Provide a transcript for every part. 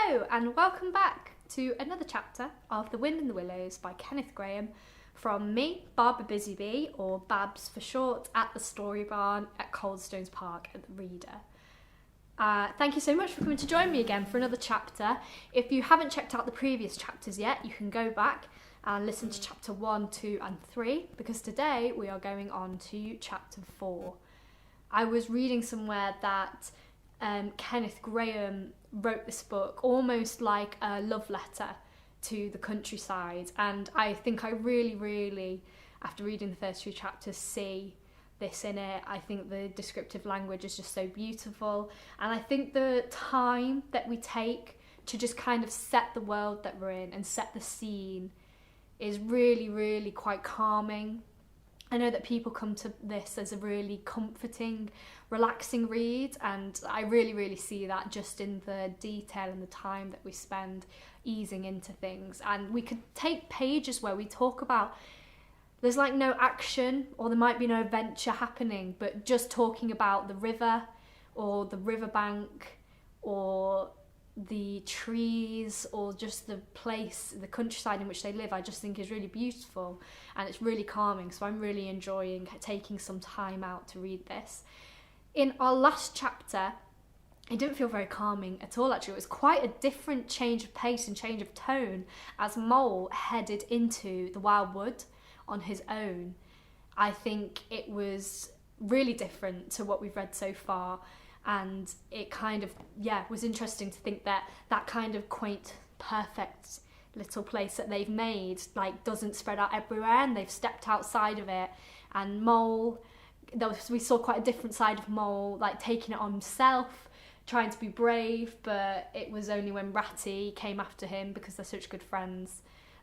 Hello and welcome back to another chapter of The Wind in the Willows by Kenneth Grahame from me, Barbara Busybee, or Babz for short, at the Storybarn at Coldstones Park at the Reader. Thank you so much for coming to join me again for another chapter. If you haven't checked out the previous chapters yet, you can go back and listen to chapter 1, 2 and 3, because today we are going on to chapter 4. I was reading somewhere that Kenneth Grahame wrote this book almost like a love letter to the countryside, and I think I really, after reading the first few chapters, see this in it. I think the descriptive language is just so beautiful, and I think the time that we take to just kind of set the world that we're in and set the scene is really quite calming. I know that people come to this as a really comforting, relaxing read, and I really see that just in the detail and the time that we spend easing into things. And we could take pages where we talk about there's like no action, or there might be no adventure happening, but just talking about the river or the riverbank or the trees or just the place, the countryside in which they live, I just think is really beautiful and it's really calming. So I'm really enjoying taking some time out to read this. In our last chapter, it didn't feel very calming at all actually. It was quite a different change of pace and change of tone as Mole headed into the wild wood on his own. I think it was really different to what we've read so far, and it kind of was interesting to think that that kind of quaint, perfect little place that they've made like doesn't spread out everywhere, and they've stepped outside of it. And Mole, we saw quite a different side of Mole, like taking it on himself, trying to be brave, but it was only when Ratty came after him, because they're such good friends,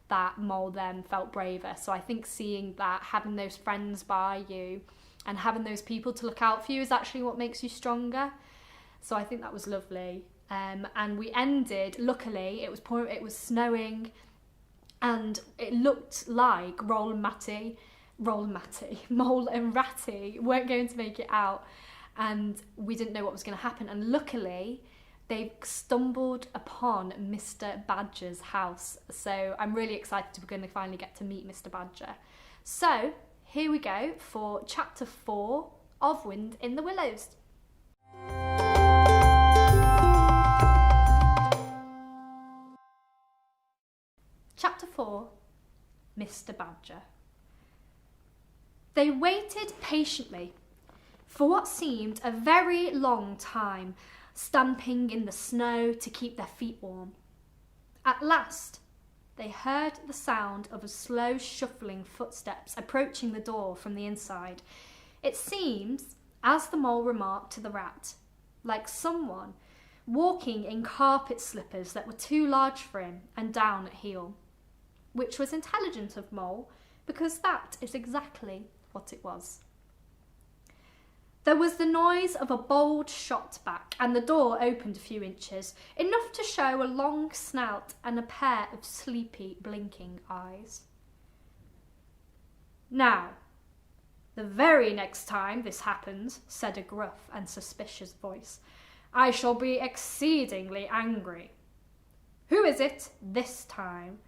that Mole then felt braver. So I think seeing that, having those friends by you and having those people to look out for you is actually what makes you stronger. So I think that was lovely. And we ended, luckily, it was snowing, and it looked like Mole and Ratty weren't going to make it out, and we didn't know what was going to happen. And luckily, they stumbled upon Mr. Badger's house. So I'm really excited we're going to finally get to meet Mr. Badger. So here we go for chapter 4 of Wind in the Willows. Chapter 4, Mr. Badger. They waited patiently for what seemed a very long time, stamping in the snow to keep their feet warm. At last, they heard the sound of a slow shuffling footsteps approaching the door from the inside. It seems, as the Mole remarked to the Rat, like someone walking in carpet slippers that were too large for him and down at heel, which was intelligent of Mole, because that is exactly what it was. There was the noise of a bold shot back, and the door opened a few inches, enough to show a long snout and a pair of sleepy, blinking eyes. "Now, the very next time this happens," said a gruff and suspicious voice, "I shall be exceedingly angry. Who is it this time,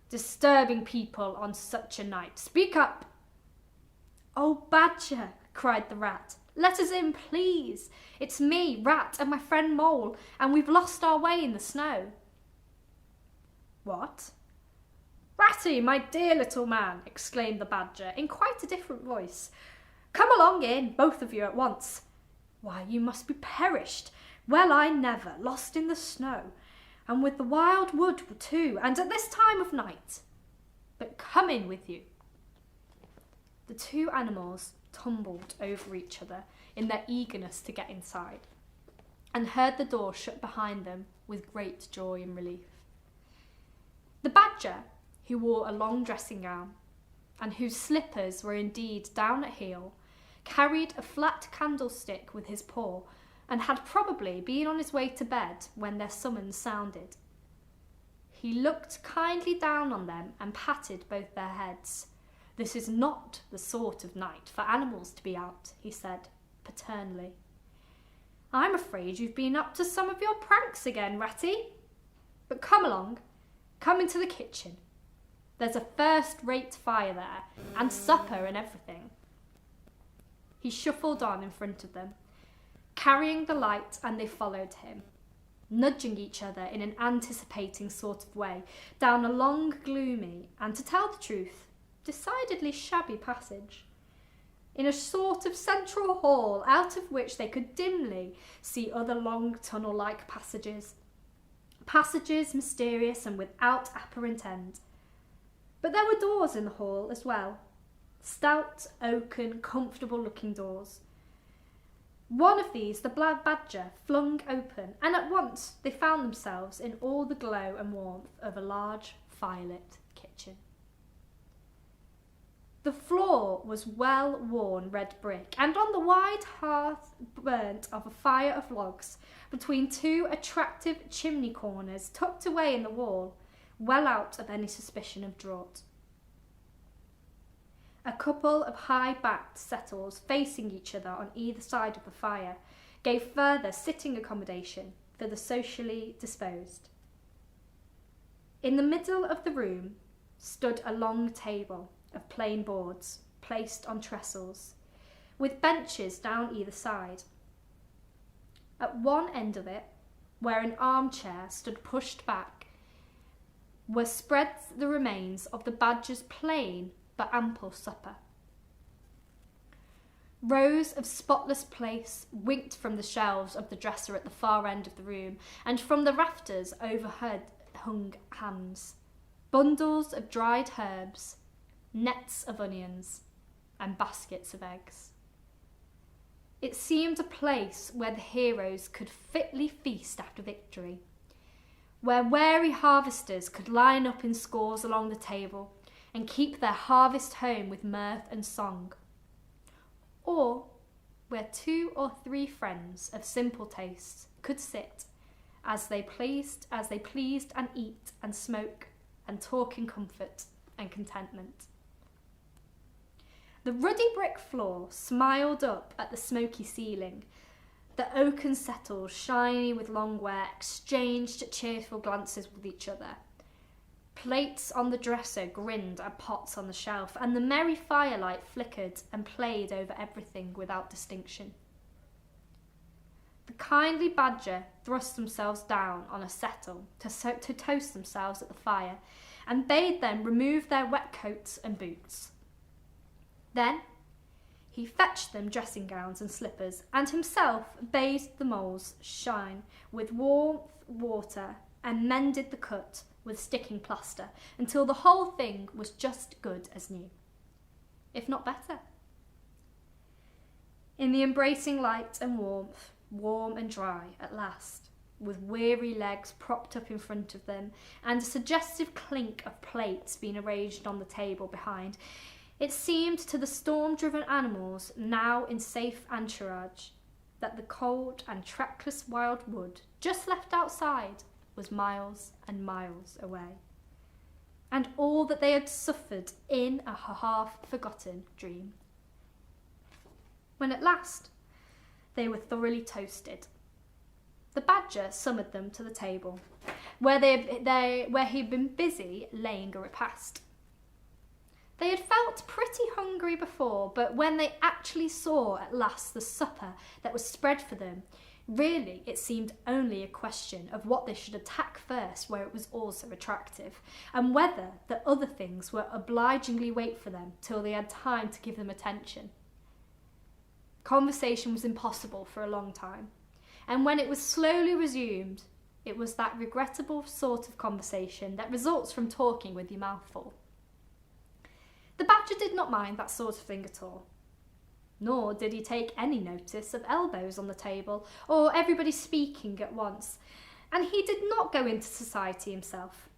disturbing people on such a night? Speak up!" "Oh, Badger," cried the Rat, "let us in, please. It's me, Rat, and my friend Mole, and we've lost our way in the snow." "What? Ratty, my dear little man," exclaimed the Badger in quite a different voice. "Come along in, both of you at once. Why, you must be perished. Well, I never, lost in the snow, and with the wild wood too, and at this time of night. But come in with you." The two animals tumbled over each other in their eagerness to get inside, and heard the door shut behind them with great joy and relief. The Badger, who wore a long dressing gown, and whose slippers were indeed down at heel, carried a flat candlestick with his paw, and had probably been on his way to bed when their summons sounded. He looked kindly down on them and patted both their heads. "This is not the sort of night for animals to be out," he said, paternally. "I'm afraid you've been up to some of your pranks again, Ratty." But come into the kitchen. There's a first-rate fire there, and supper and everything. He shuffled on in front of them, carrying the light, and they followed him, nudging each other in an anticipating sort of way, down a long, gloomy, and to tell the truth, decidedly shabby passage, in a sort of central hall out of which they could dimly see other long tunnel-like passages mysterious and without apparent end. But there were doors in the hall as well, stout, oaken, comfortable-looking doors. One of these the black badger flung open, and at once they found themselves in all the glow and warmth of a large firelit kitchen. The floor was well-worn red brick, and on the wide hearth burnt of a fire of logs, between two attractive chimney corners tucked away in the wall, well out of any suspicion of draught. A couple of high-backed settles facing each other on either side of the fire gave further sitting accommodation for the socially disposed. In the middle of the room stood a long table of plain boards placed on trestles, with benches down either side. At one end of it, where an armchair stood pushed back, were spread the remains of the badger's plain but ample supper. Rows of spotless plaice winked from the shelves of the dresser at the far end of the room, and from the rafters overhead hung hams, bundles of dried herbs, nets of onions, and baskets of eggs. It seemed a place where the heroes could fitly feast after victory, where weary harvesters could line up in scores along the table and keep their harvest home with mirth and song, or where 2 or 3 friends of simple tastes could sit as they pleased and eat and smoke and talk in comfort and contentment. The ruddy brick floor smiled up at the smoky ceiling. The oaken settles, shiny with long wear, exchanged cheerful glances with each other. Plates on the dresser grinned at pots on the shelf, and the merry firelight flickered and played over everything without distinction. The kindly badger thrust themselves down on a settle to toast themselves at the fire, and bade them remove their wet coats and boots. Then he fetched them dressing gowns and slippers, and himself bathed the moles shine with warm water and mended the cut with sticking plaster until the whole thing was just good as new, if not better. In the embracing light and warmth, warm and dry at last, with weary legs propped up in front of them and a suggestive clink of plates being arranged on the table behind, it seemed to the storm-driven animals now in safe anchorage that the cold and trackless wild wood just left outside was miles and miles away, and all that they had suffered in a half-forgotten dream. When at last they were thoroughly toasted, the badger summoned them to the table, where he'd been busy laying a repast. They had felt pretty hungry before, but when they actually saw at last the supper that was spread for them, really it seemed only a question of what they should attack first where it was all so attractive, and whether the other things were obligingly wait for them till they had time to give them attention. Conversation was impossible for a long time, and when it was slowly resumed, it was that regrettable sort of conversation that results from talking with your mouth full. The badger did not mind that sort of thing at all, nor did he take any notice of elbows on the table or everybody speaking at once, and he did not go into society himself.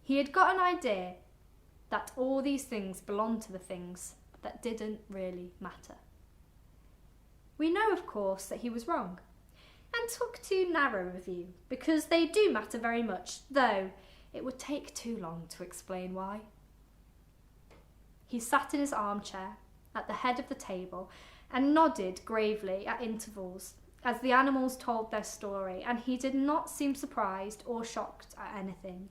He had got an idea that all these things belonged to the things that didn't really matter. We know, of course, that he was wrong, and took too narrow a view, because they do matter very much, though it would take too long to explain why. He sat in his armchair at the head of the table and nodded gravely at intervals as the animals told their story, and he did not seem surprised or shocked at anything.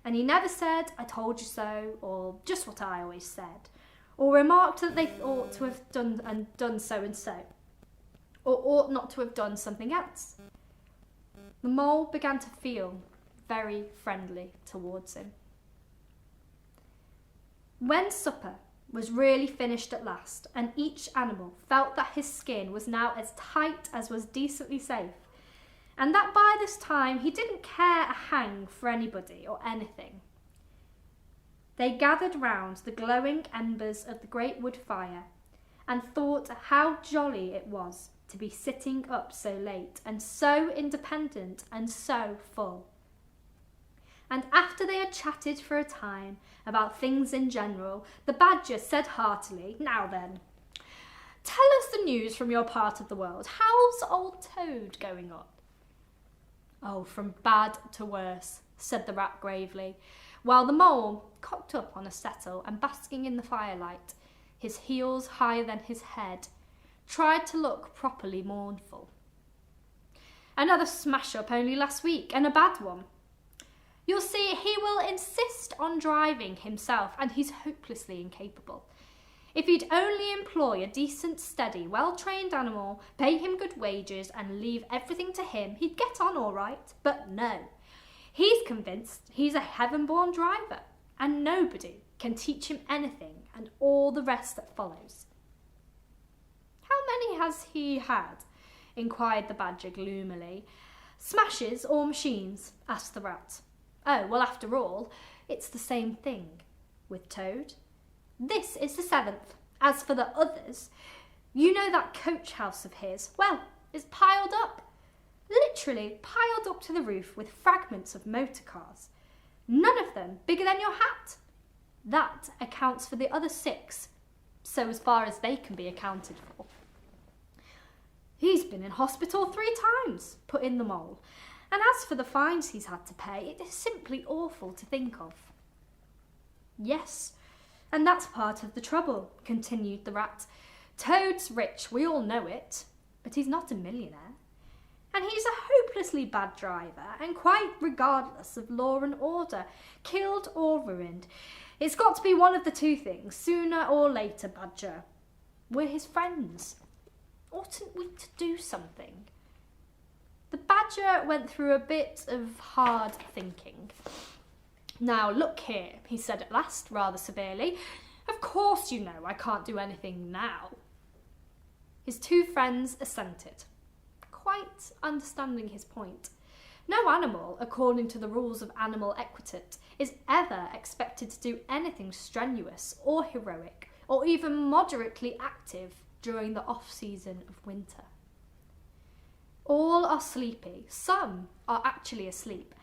And he never said, "I told you so," or "just what I always said," or remarked that they ought to have done so and so, or ought not to have done something else. The mole began to feel very friendly towards him. When supper was really finished at last, and each animal felt that his skin was now as tight as was decently safe, and that by this time he didn't care a hang for anybody or anything, they gathered round the glowing embers of the great wood fire and thought how jolly it was to be sitting up so late and so independent and so full. And after they had chatted for a time about things in general, the badger said heartily, "Now then, tell us the news from your part of the world. How's old Toad going on?" "Oh, from bad to worse," said the rat gravely, while the mole, cocked up on a settle and basking in the firelight, his heels higher than his head, tried to look properly mournful. "Another smash-up only last week, and a bad one. You'll see, he will insist on driving himself, and he's hopelessly incapable. If he'd only employ a decent, steady, well-trained animal, pay him good wages, and leave everything to him, he'd get on all right. But no, he's convinced he's a heaven-born driver, and nobody can teach him anything, and all the rest that follows." "How many has he had?" inquired the badger gloomily. "Smashes or machines?" asked the rat. "Oh, well, after all, it's the same thing with Toad. This is the 7th. As for the others, you know that coach house of his? Well, it's piled up. Literally piled up to the roof with fragments of motor cars. None of them bigger than your hat. That accounts for the other 6, so as far as they can be accounted for." "He's been in hospital 3 times, put in the mole. "And as for the fines he's had to pay, it is simply awful to think of." "Yes, and that's part of the trouble," continued the rat. "Toad's rich, we all know it, but he's not a millionaire. And he's a hopelessly bad driver, and quite regardless of law and order, killed or ruined. It's got to be one of the 2 things, sooner or later, Badger. We're his friends. Oughtn't we to do something?" The badger went through a bit of hard thinking. "Now, look here," he said at last, rather severely. "Of course you know I can't do anything now." His 2 friends assented, quite understanding his point. No animal, according to the rules of animal etiquette, is ever expected to do anything strenuous or heroic or even moderately active during the off-season of winter. All are sleepy, some are actually asleep.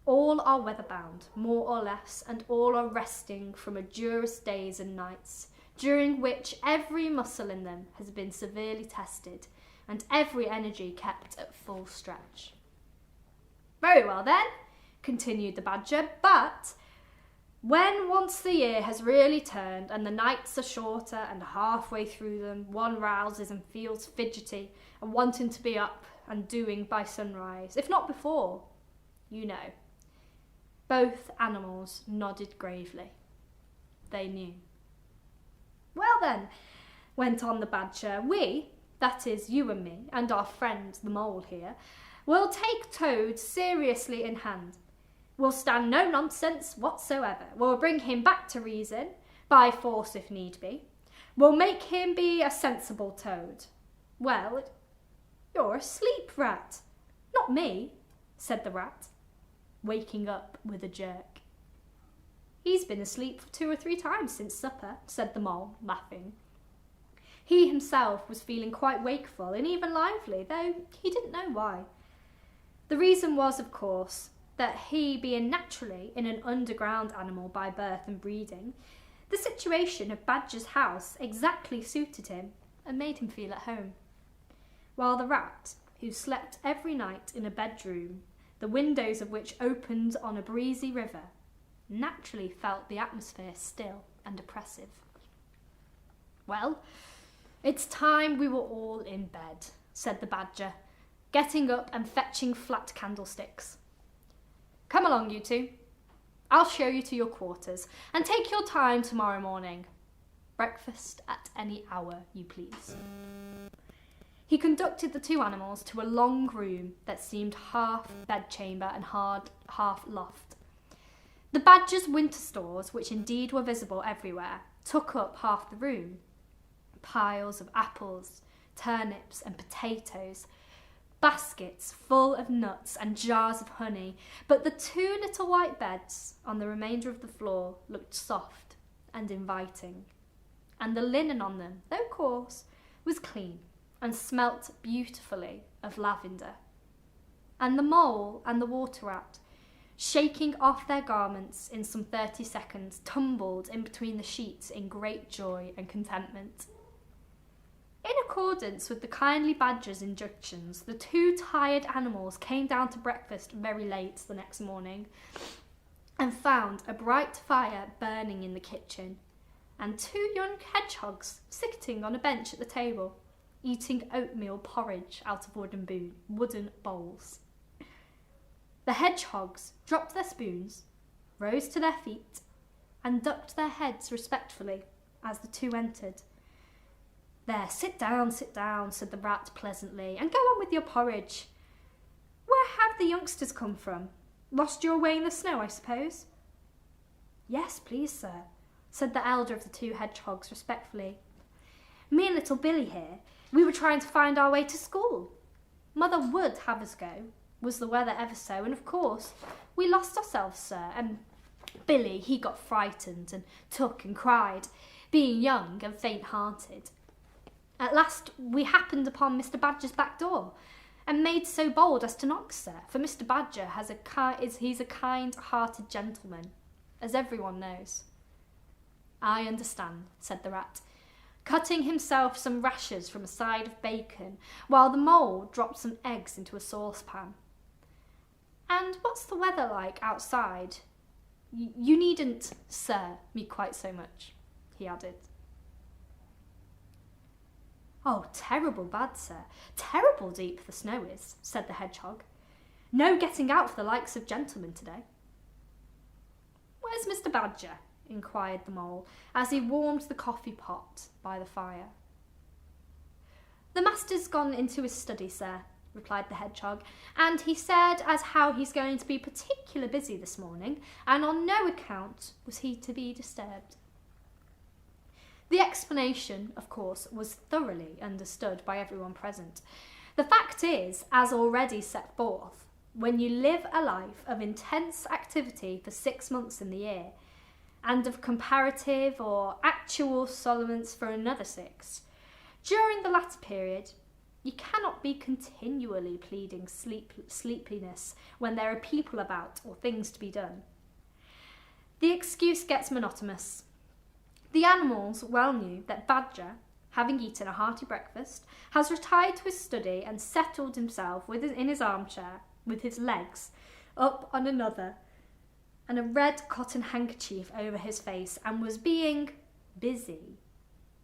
All are weather-bound, more or less, and all are resting from arduous days and nights, during which every muscle in them has been severely tested, and every energy kept at full stretch. "Very well then," continued the badger, "but when once the year has really turned, and the nights are shorter, and halfway through them one rouses and feels fidgety, and wanting to be up and doing by sunrise, if not before, you know." Both animals nodded gravely. They knew. "Well then," went on the badger, "we, that is you and me, and our friend the mole here, will take Toad seriously in hand. We'll stand no nonsense whatsoever. We'll bring him back to reason, by force if need be. We'll make him be a sensible Toad." "Well, you're asleep, rat." "Not me," said the rat, waking up with a jerk. "He's been asleep 2 or 3 times since supper," said the mole, laughing. He himself was feeling quite wakeful and even lively, though he didn't know why. The reason was, of course, that he, being naturally in an underground animal by birth and breeding, the situation of Badger's house exactly suited him and made him feel at home. While the rat, who slept every night in a bedroom, the windows of which opened on a breezy river, naturally felt the atmosphere still and oppressive. "Well, it's time we were all in bed," said the badger, getting up and fetching flat candlesticks. "Come along, you two. I'll show you to your quarters, and take your time tomorrow morning. Breakfast at any hour you please." He conducted the two animals to a long room that seemed half bedchamber and half loft. The badger's winter stores, which indeed were visible everywhere, took up half the room. Piles of apples, turnips and potatoes, baskets full of nuts and jars of honey, but the two little white beds on the remainder of the floor looked soft and inviting, and the linen on them, though coarse, was clean and smelt beautifully of lavender. And the mole and the water rat, shaking off their garments in some 30 seconds, tumbled in between the sheets in great joy and contentment. In accordance with the kindly badger's injunctions, the two tired animals came down to breakfast very late the next morning and found a bright fire burning in the kitchen and two young hedgehogs sitting on a bench at the table, eating oatmeal porridge out of wooden bowls. The hedgehogs dropped their spoons, rose to their feet, and ducked their heads respectfully as the two entered. "There, sit down," said the rat pleasantly, "and go on with your porridge. Where have the youngsters come from? Lost your way in the snow, I suppose?" "Yes, please, sir," said the elder of the two hedgehogs respectfully. "Me and little Billy here, we were trying to find our way to school. Mother would have us go, was the weather ever so, and of course we lost ourselves, sir, and Billy, he got frightened and took and cried, being young and faint-hearted. At last we happened upon Mr. Badger's back door, and made so bold as to knock, sir, for Mr. Badger he's a kind-hearted gentleman, as everyone knows." "I understand," said the rat, cutting himself some rashers from a side of bacon, while the mole dropped some eggs into a saucepan. "And what's the weather like outside? You needn't, sir, me quite so much," he added. "Oh, terrible bad, sir, terrible deep the snow is," said the hedgehog. "No getting out for the likes of gentlemen today." "Where's Mr. Badger?" inquired the mole, as he warmed the coffee pot by the fire. "The master's gone into his study, sir," replied the hedgehog, "and he said as how he's going to be particular busy this morning, and on no account was he to be disturbed." The explanation, of course, was thoroughly understood by everyone present. The fact is, as already set forth, when you live a life of intense activity for 6 months in the year, and of comparative or actual solvenance for another 6, during the latter period, you cannot be continually pleading sleepiness when there are people about or things to be done. The excuse gets monotonous. The animals well knew that Badger, having eaten a hearty breakfast, has retired to his study and settled himself in his armchair with his legs up on another and a red cotton handkerchief over his face, and was being busy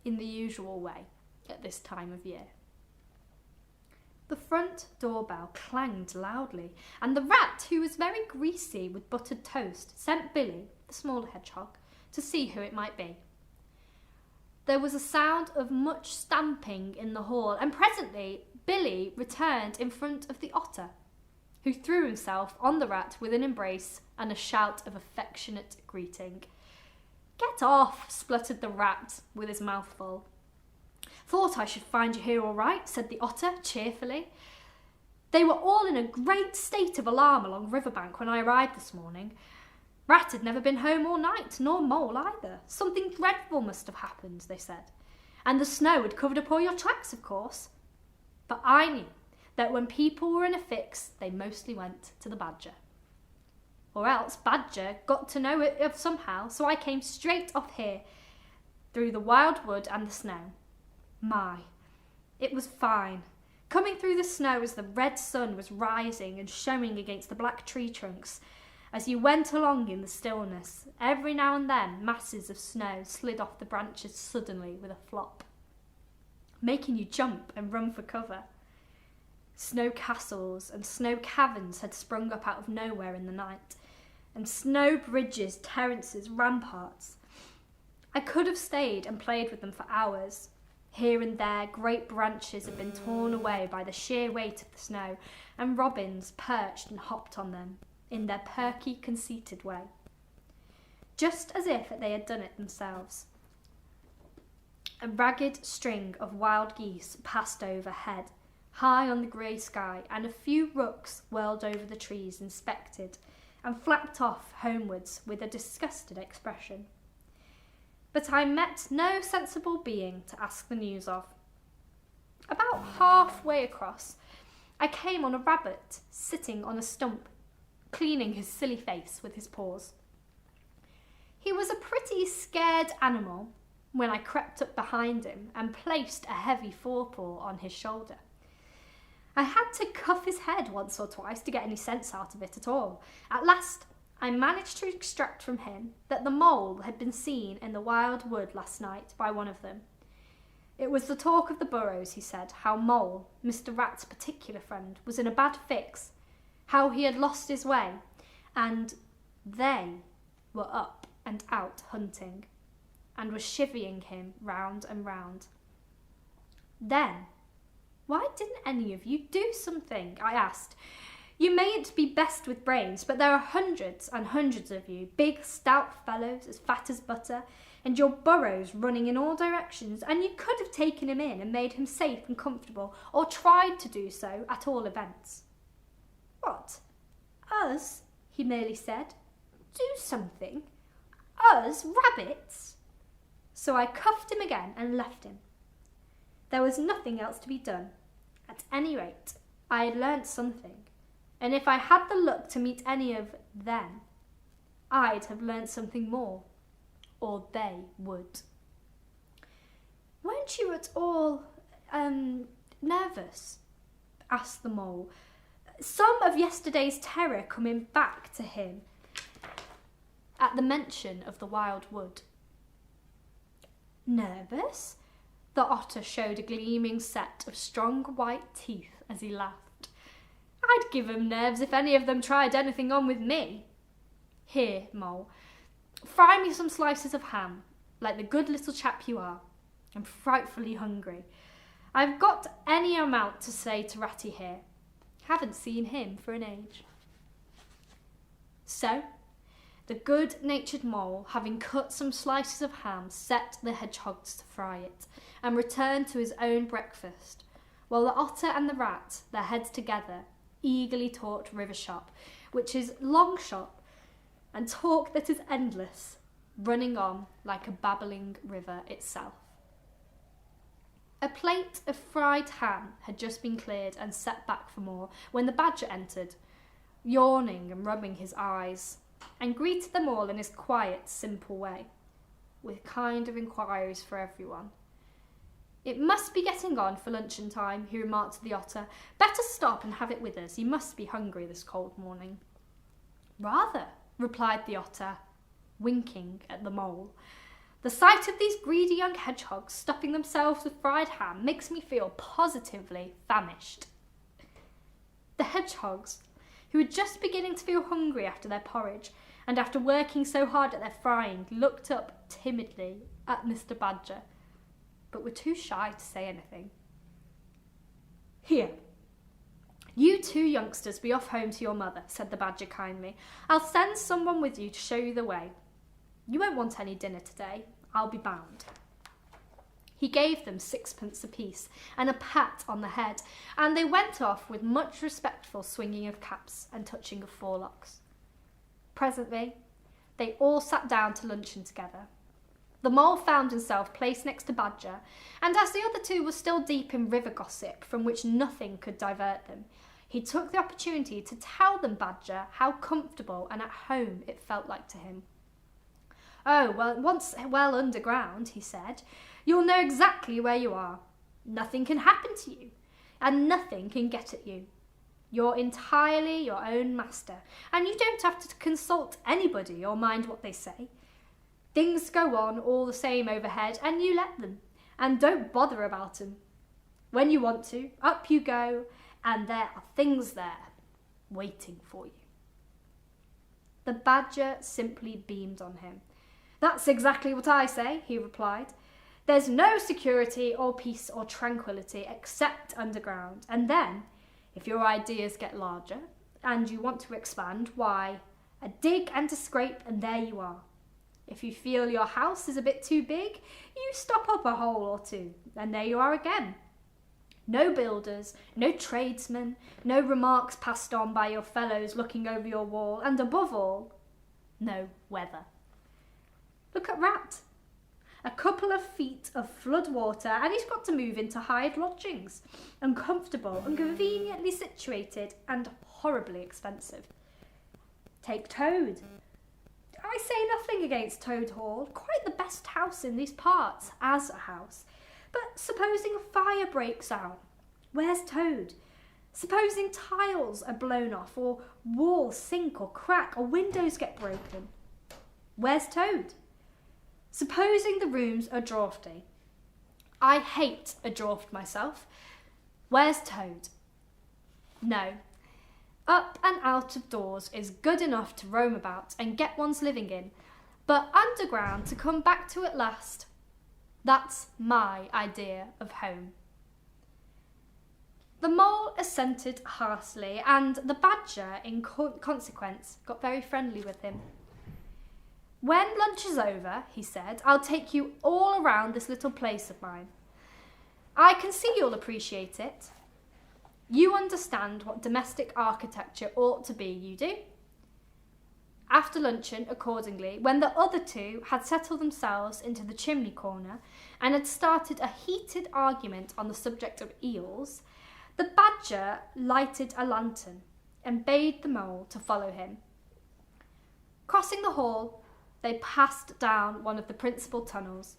in the usual way at this time of year. The front doorbell clanged loudly, and the rat, who was very greasy with buttered toast, sent Billy, the smaller hedgehog, to see who it might be. There was a sound of much stamping in the hall, and presently Billy returned in front of the otter, who threw himself on the rat with an embrace and a shout of affectionate greeting. "Get off," spluttered the rat with his mouth full. "Thought I should find you here all right," said the otter cheerfully. "They were all in a great state of alarm along Riverbank when I arrived this morning. Rat had never been home all night, nor Mole either. Something dreadful must have happened, they said. And the snow had covered up all your tracks, of course. But I knew that when people were in a fix, they mostly went to the Badger. Or else Badger got to know it of somehow, so I came straight off here, through the wild wood and the snow. My, it was fine. Coming through the snow as the red sun was rising and showing against the black tree trunks. As you went along in the stillness, every now and then masses of snow slid off the branches suddenly with a flop, making you jump and run for cover. Snow castles and snow caverns had sprung up out of nowhere in the night, and snow bridges, terraces, ramparts. I could have stayed and played with them for hours. Here and there, great branches had been torn away by the sheer weight of the snow, and robins perched and hopped on them in their perky, conceited way, just as if they had done it themselves. A ragged string of wild geese passed overhead, high on the grey sky, and a few rooks whirled over the trees, inspected, and flapped off homewards with a disgusted expression. But I met no sensible being to ask the news of. About halfway across, I came on a rabbit sitting on a stump, cleaning his silly face with his paws. He was a pretty scared animal when I crept up behind him and placed a heavy forepaw on his shoulder. I had to cuff his head once or twice to get any sense out of it at all. At last, I managed to extract from him that the mole had been seen in the wild wood last night by one of them. It was the talk of the burrows, he said, how Mole, Mr. Rat's particular friend, was in a bad fix, how he had lost his way, and they were up and out hunting, and were chivying him round and round. Then, why didn't any of you do something? I asked. You mayn't be best with brains, but there are hundreds and hundreds of you, big, stout fellows, as fat as butter, and your burrows running in all directions, and you could have taken him in and made him safe and comfortable, or tried to do so at all events. What? Us? He merely said. Do something? Us, rabbits? So I cuffed him again and left him. There was nothing else to be done. At any rate, I had learnt something. And if I had the luck to meet any of them, I'd have learnt something more, or they would. Weren't you at all, nervous? Asked the mole, some of yesterday's terror coming back to him at the mention of the wild wood. Nervous? The otter showed a gleaming set of strong white teeth as he laughed. I'd give 'em nerves if any of them tried anything on with me. Here, Mole, fry me some slices of ham, like the good little chap you are. I'm frightfully hungry. I've got any amount to say to Ratty here. Haven't seen him for an age. So, the good-natured mole, having cut some slices of ham, set the hedgehogs to fry it, and returned to his own breakfast, while the otter and the rat, their heads together, eagerly talked river shop, which is long shop, and talk that is endless, running on like a babbling river itself. A plate of fried ham had just been cleared and set back for more when the badger entered, yawning and rubbing his eyes, and greeted them all in his quiet, simple way, with kind of inquiries for everyone. It must be getting on for luncheon time, he remarked to the otter. Better stop and have it with us. You must be hungry this cold morning. Rather, replied the otter, winking at the mole. The sight of these greedy young hedgehogs stuffing themselves with fried ham makes me feel positively famished. The hedgehogs, who were just beginning to feel hungry after their porridge, and after working so hard at their frying, looked up timidly at Mr. Badger, but were too shy to say anything. Here, you two youngsters be off home to your mother, said the badger kindly. I'll send someone with you to show you the way. You won't want any dinner today, I'll be bound. He gave them 6pence apiece and a pat on the head, and they went off with much respectful swinging of caps and touching of forelocks. Presently, they all sat down to luncheon together. The mole found himself placed next to Badger, and as the other two were still deep in river gossip from which nothing could divert them, he took the opportunity to tell them Badger how comfortable and at home it felt like to him. Oh, well, once well underground, he said, you'll know exactly where you are. Nothing can happen to you, and nothing can get at you. You're entirely your own master, and you don't have to consult anybody or mind what they say. Things go on all the same overhead, and you let them, and don't bother about them. When you want to, up you go, and there are things there waiting for you." The badger simply beamed on him. "That's exactly what I say," he replied. "There's no security or peace or tranquility except underground. And then, if your ideas get larger and you want to expand, why, a dig and a scrape and there you are. If you feel your house is a bit too big, you stop up a hole or two, and there you are again. No builders, no tradesmen, no remarks passed on by your fellows looking over your wall, and above all, no weather. Look at Rat. A couple of feet of flood water and he's got to move into hired lodgings, uncomfortable and conveniently situated and horribly expensive. Take Toad. I say nothing against Toad Hall, quite the best house in these parts as a house. But supposing a fire breaks out, where's Toad? Supposing tiles are blown off, or walls sink or crack, or windows get broken, where's Toad? Supposing the rooms are draughty. I hate a draught myself. Where's Toad? No. Up and out of doors is good enough to roam about and get one's living in, but underground to come back to at last, that's my idea of home. The mole assented heartily, and the badger, in consequence, got very friendly with him. When lunch is over, he said, I'll take you all around this little place of mine. I can see you'll appreciate it. You understand what domestic architecture ought to be, you do? After luncheon, accordingly, when the other two had settled themselves into the chimney corner and had started a heated argument on the subject of eels, the badger lighted a lantern and bade the mole to follow him. Crossing the hall, they passed down one of the principal tunnels,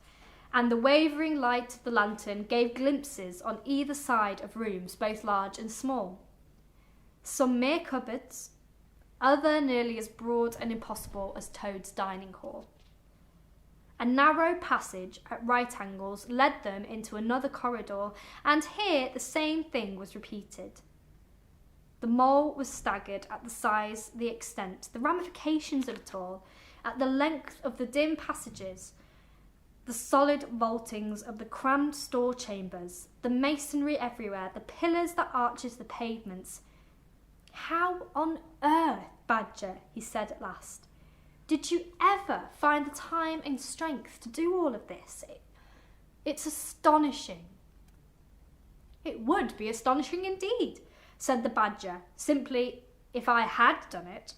and the wavering light of the lantern gave glimpses on either side of rooms both large and small. Some mere cupboards, other nearly as broad and impossible as Toad's dining hall. A narrow passage at right angles led them into another corridor, and here the same thing was repeated. The mole was staggered at the size, the extent, the ramifications of it all, at the length of the dim passages, the solid vaultings of the crammed store chambers, the masonry everywhere, the pillars that arches the pavements. How on earth, Badger, he said at last, did you ever find the time and strength to do all of this? It's astonishing. It would be astonishing indeed, said the badger, simply if I had done it.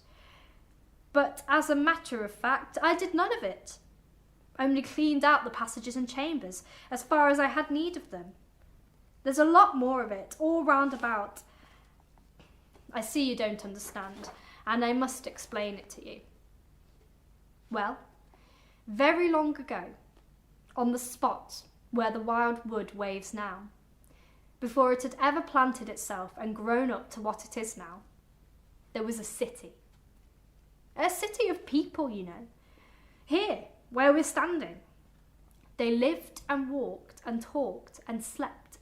But as a matter of fact, I did none of it. Only cleaned out the passages and chambers, as far as I had need of them. There's a lot more of it, all round about. I see you don't understand, and I must explain it to you. Well, very long ago, on the spot where the wild wood waves now, before it had ever planted itself and grown up to what it is now, there was a city. A city of people, you know. Here, where we're standing. They lived and walked and talked and slept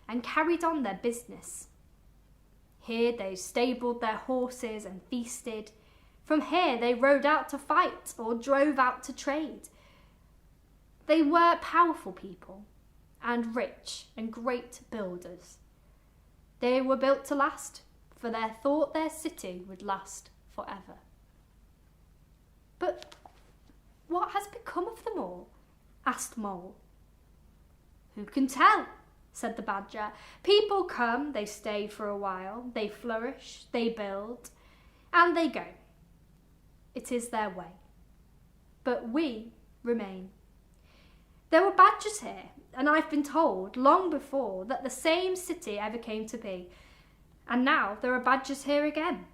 and carried on their business. Here they stabled their horses and feasted. From here they rode out to fight or drove out to trade. They were powerful people and rich and great builders. They were built to last, for they thought their city would last forever. But what has become of them all? Asked Mole. Who can tell? Said the badger. People come, they stay for a while, they flourish, they build, and they go. It is their way. But we remain. There were badgers here, and I've been told long before that the same city ever came to be, and now there are badgers here again.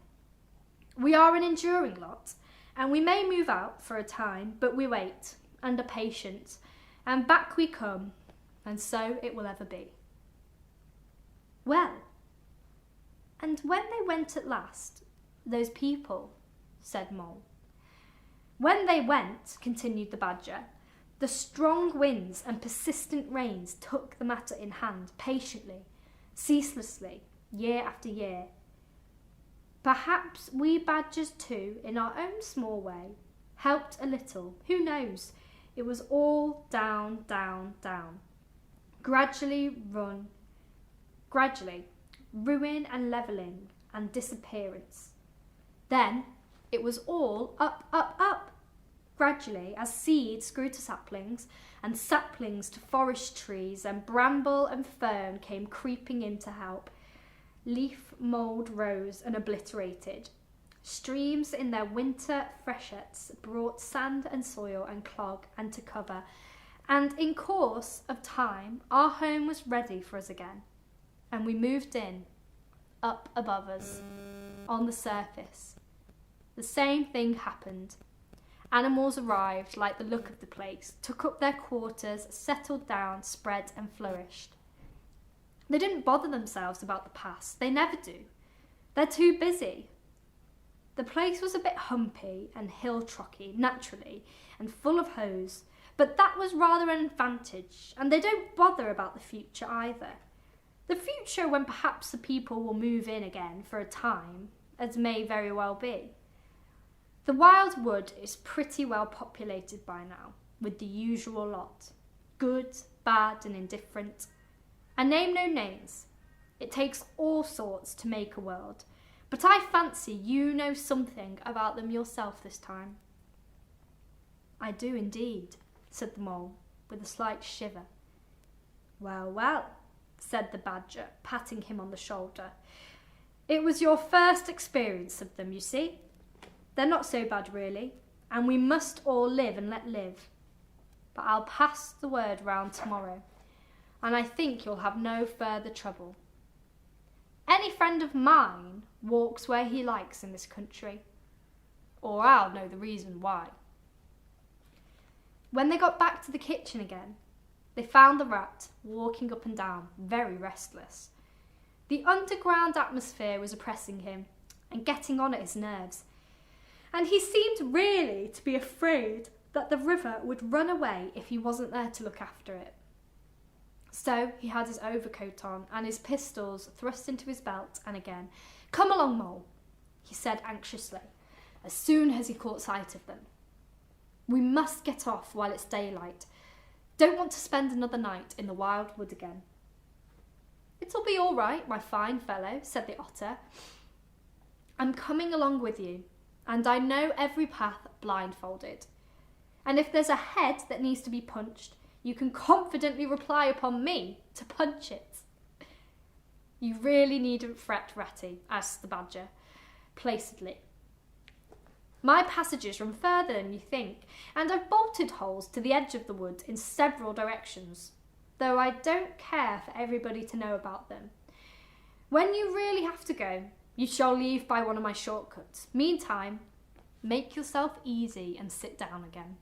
We are an enduring lot, and we may move out for a time, but we wait and are patient, and back we come, and so it will ever be. Well, and when they went at last, those people, said Mole. When they went, continued the badger, the strong winds and persistent rains took the matter in hand patiently, ceaselessly, year after year. Perhaps we badgers too, in our own small way, helped a little. Who knows? It was all down, down, down. Gradually, ruin and levelling and disappearance. Then it was all up, up, up. Gradually, as seeds grew to saplings, and saplings to forest trees, and bramble and fern came creeping in to help, leaf mould rose and obliterated. Streams in their winter freshets brought sand and soil and clog and to cover, and in course of time our home was ready for us again, and we moved in, up above us, on the surface. The same thing happened. Animals arrived, like the look of the place, took up their quarters, settled down, spread and flourished. They didn't bother themselves about the past. They never do. They're too busy. The place was a bit humpy and hill-trocky, naturally, and full of hoes, but that was rather an advantage, and they don't bother about the future either. The future when perhaps the people will move in again for a time, as may very well be. The wild wood is pretty well populated by now, with the usual lot. Good, bad and indifferent. I name no names. It takes all sorts to make a world, but I fancy you know something about them yourself this time. I do indeed, said the mole, with a slight shiver. Well, well, said the badger, patting him on the shoulder. It was your first experience of them, you see. They're not so bad, really, and we must all live and let live. But I'll pass the word round tomorrow, and I think you'll have no further trouble. Any friend of mine walks where he likes in this country, or I'll know the reason why. When they got back to the kitchen again, they found the rat walking up and down, very restless. The underground atmosphere was oppressing him and getting on at his nerves, and he seemed really to be afraid that the river would run away if he wasn't there to look after it. So he had his overcoat on and his pistols thrust into his belt, and again, "Come along, Mole," he said anxiously, as soon as he caught sight of them. "We must get off while it's daylight. Don't want to spend another night in the wild wood again." "It'll be all right, my fine fellow," said the otter. "I'm coming along with you, and I know every path blindfolded. And if there's a head that needs to be punched, you can confidently rely upon me to punch it." "You really needn't fret, Ratty," asked the badger, placidly. "My passages run further than you think, and I've bolted holes to the edge of the wood in several directions, though I don't care for everybody to know about them. When you really have to go, you shall leave by one of my shortcuts. Meantime, make yourself easy and sit down again."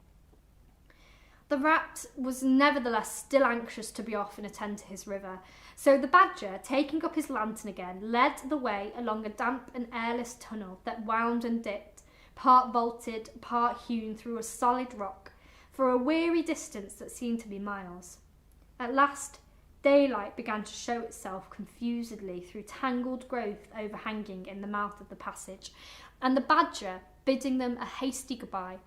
The rat was nevertheless still anxious to be off and attend to his river, so the badger, taking up his lantern again, led the way along a damp and airless tunnel that wound and dipped, part vaulted, part hewn through a solid rock, for a weary distance that seemed to be miles. At last, daylight began to show itself confusedly through tangled growth overhanging in the mouth of the passage, and the badger, bidding them a hasty goodbye,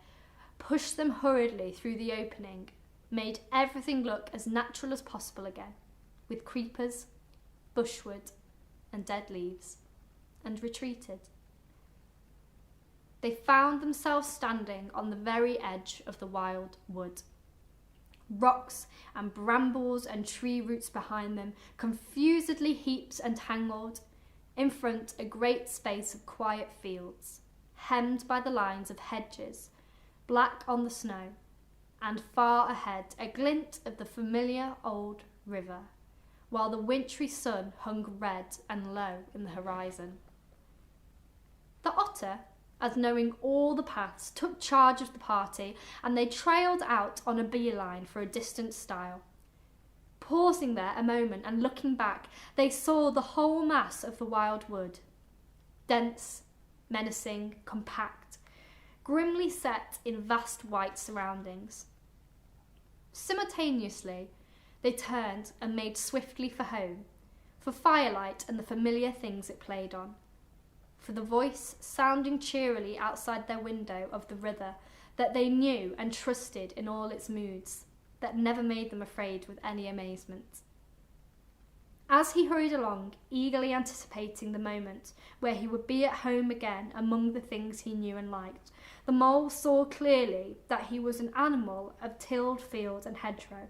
pushed them hurriedly through the opening, made everything look as natural as possible again, with creepers, bushwood, and dead leaves, and retreated. They found themselves standing on the very edge of the wild wood. Rocks and brambles and tree roots behind them, confusedly heaped and tangled. In front, a great space of quiet fields, hemmed by the lines of hedges, black on the snow, and far ahead a glint of the familiar old river, while the wintry sun hung red and low in the horizon. The otter, as knowing all the paths, took charge of the party, and they trailed out on a bee-line for a distant stile. Pausing there a moment and looking back, they saw the whole mass of the wild wood, dense, menacing, compact, grimly set in vast white surroundings. Simultaneously, they turned and made swiftly for home, for firelight and the familiar things it played on, for the voice sounding cheerily outside their window of the river that they knew and trusted in all its moods, that never made them afraid with any amazement. As he hurried along, eagerly anticipating the moment where he would be at home again among the things he knew and liked, the mole saw clearly that he was an animal of tilled field and hedgerow,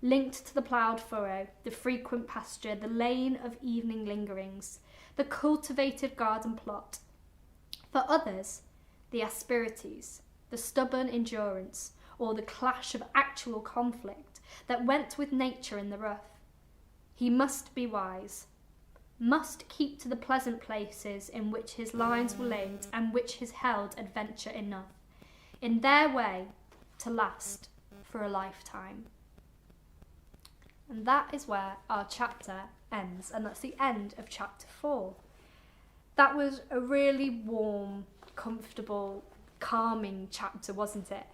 linked to the ploughed furrow, the frequent pasture, the lane of evening lingerings, the cultivated garden plot. For others, the asperities, the stubborn endurance, or the clash of actual conflict that went with nature in the rough. He must be wise, must keep to the pleasant places in which his lines were laid and which his held adventure enough, in their way, to last for a lifetime. And that is where our chapter ends, and that's the end of chapter 4. That was a really warm, comfortable, calming chapter, wasn't it?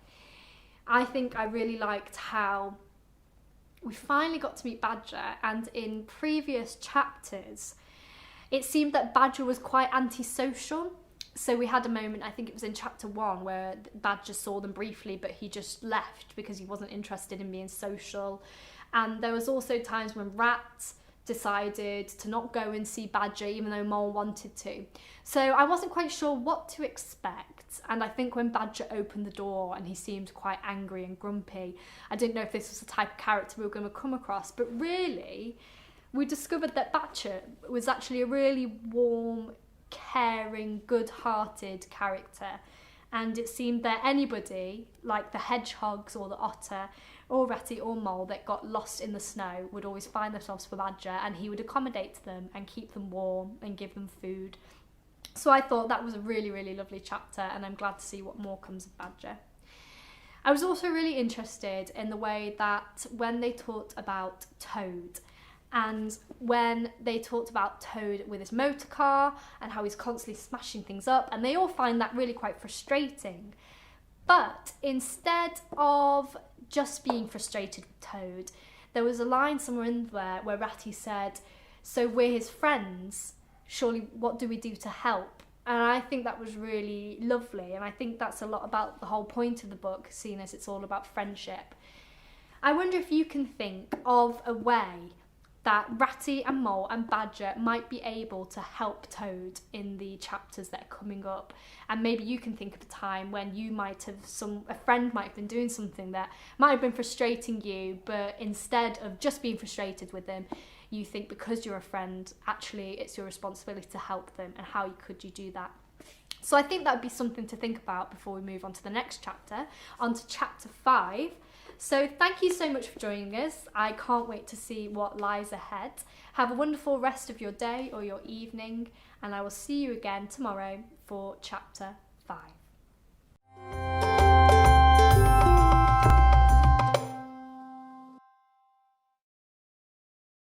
I think I really liked how we finally got to meet Badger, and in previous chapters it seemed that Badger was quite antisocial. So we had a moment, I think it was in chapter 1, where Badger saw them briefly but he just left because he wasn't interested in being social. And there was also times when Rat decided to not go and see Badger even though Mole wanted to. So I wasn't quite sure what to expect, and I think when Badger opened the door and he seemed quite angry and grumpy, I didn't know if this was the type of character we were going to come across, but really we discovered that Badger was actually a really warm, caring, good-hearted character, and it seemed that anybody, like the hedgehogs or the otter or Ratty or Mole, that got lost in the snow would always find themselves with Badger, and he would accommodate them and keep them warm and give them food. So I thought that was a really, really lovely chapter, and I'm glad to see what more comes of Badger. I was also really interested in the way that when they talked about Toad, and when they talked about Toad with his motor car and how he's constantly smashing things up, and they all find that really quite frustrating. But instead of just being frustrated with Toad, there was a line somewhere in there where Ratty said, "So we're his friends, surely what do we do to help?" And I think that was really lovely, and I think that's a lot about the whole point of the book, seeing as it's all about friendship. I wonder if you can think of a way that Ratty and Mole and Badger might be able to help Toad in the chapters that are coming up. And maybe you can think of a time when you might have a friend might have been doing something that might have been frustrating you, but instead of just being frustrated with them, you think because you're a friend, actually it's your responsibility to help them, and how could you do that? So I think that would be something to think about before we move on to the next chapter, on to chapter 5. So thank you so much for joining us. I can't wait to see what lies ahead. Have a wonderful rest of your day or your evening, and I will see you again tomorrow for chapter 5.